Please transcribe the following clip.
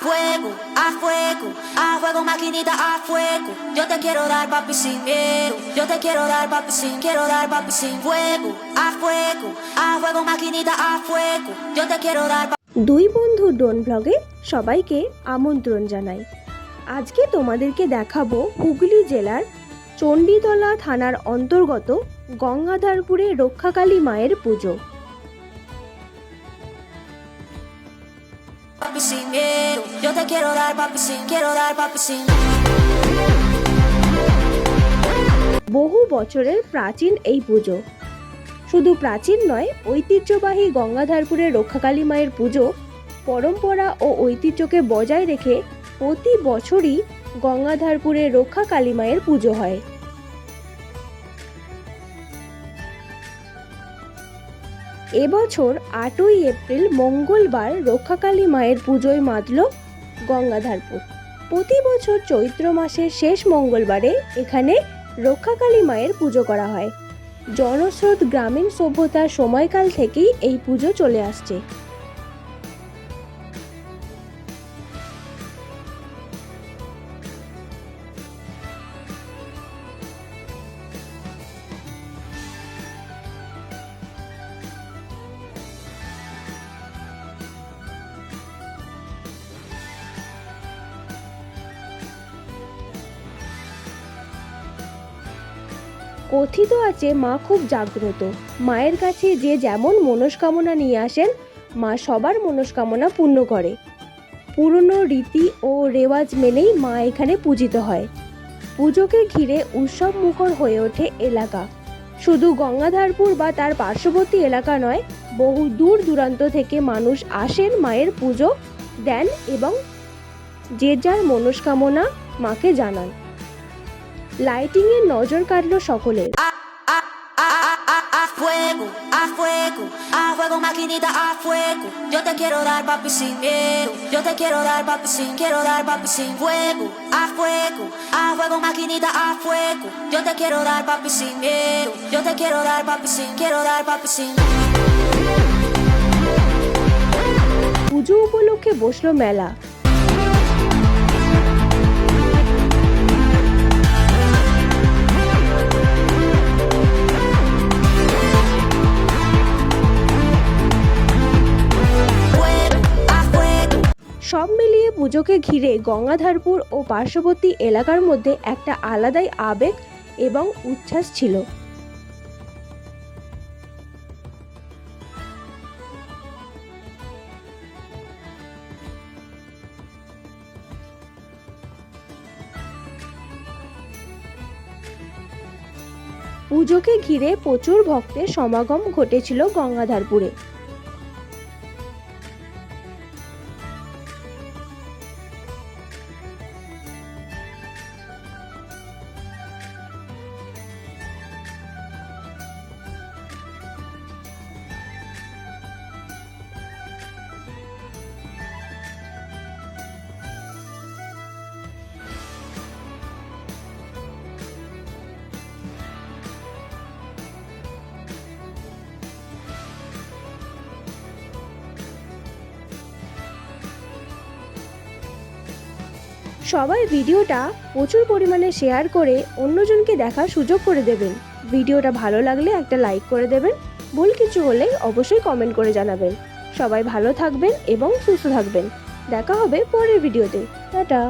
fuego, a fuego, a fuego, maquinita, a fuego. Yo te quiero dar papi sin miedo. Yo te quiero dar papi sin, quiero dar papi sin fuego, a fuego, a fuego, maquinita, a fuego. Yo te quiero dar দুই বন্ধু ডোন ব্লগে সবাইকে আমন্ত্রণ জানাই। আজকে তোমাদেরকে দেখাবো হুগলি জেলার চণ্ডীতলা থানার অন্তর্গত গঙ্গাধারপুরে রক্ষাকালী মায়ের পুজো। papi sin miedo. Yo te quiero dar papi sin, quiero dar papi sin. বহু বছরের প্রাচীন এই পুজো। শুধু প্রাচীন নয়, ঐতিহ্যবাহী গঙ্গাধারপুরের রক্ষাকালী মায়ের পুজো পরম্পরা ও ঐতিহ্যকে বজায় রেখে প্রতি বছরই গঙ্গাধারপুরে রক্ষাকালী মায়ের পুজো হয়। এবছর 8ই এপ্রিল মঙ্গলবার রক্ষাকালী মায়ের পুজোয় মাতল গঙ্গাধারপুর। প্রতি বছর চৈত্র মাসের শেষ মঙ্গলবারে এখানে রক্ষাকালী মায়ের পুজো করা হয়। জনস্রোত গ্রামীণ সভ্যতার সময়কাল থেকেই এই পুজো চলে আসছে। কথিত আছে মা খুব জাগ্রত। মায়ের কাছে যে যেমন মনস্কামনা নিয়ে আসেন, মা সবার মনস্কামনা পূর্ণ করে। পুরনো রীতি ও রেওয়াজ মেনেই মা এখানে পূজিত হয়। পুজোকে ঘিরে উৎসব মুখর হয়ে ওঠে এলাকা। শুধু গঙ্গাধারপুর বা তার পার্শ্ববর্তী এলাকা নয়, বহু দূর দূরান্ত থেকে মানুষ আসেন মায়ের পুজো দেন এবং যে যার মনস্কামনা মাকে জানান। লাইটিংয়ের নজর কাটল সকলের। A fuego, a fuego, a fuego, maquinita, a fuego. Yo te quiero dar papi sin miedo. Yo te quiero dar papi sin, quiero dar papi sin fuego, a fuego, a fuego, maquinita, a fuego. Yo te quiero dar papi sin miedo. Yo te quiero dar papi sin, quiero dar papi sin. পুজো উপলক্ষে বসলো মেলা। সব মিলিয়ে পুজোকে ঘিরে গঙ্গাধারপুর ও পার্শ্ববর্তী এলাকার মধ্যে একটা আলাদাই আবেগ এবং উচ্ছ্বাস ছিল। পুজোকে ঘিরে প্রচুর ভক্তের সমাগম ঘটেছিল গঙ্গাধারপুরে। সবাই ভিডিওটা প্রচুর পরিমাণে শেয়ার করে অন্যজনকে দেখার সুযোগ করে দেবেন। ভিডিওটা ভালো লাগলে একটা লাইক করে দেবেন। ভুল কিছু হলে অবশ্যই কমেন্ট করে জানাবেন। সবাই ভালো থাকবেন এবং সুস্থ থাকবেন। দেখা হবে পরের ভিডিওতে। টাটা।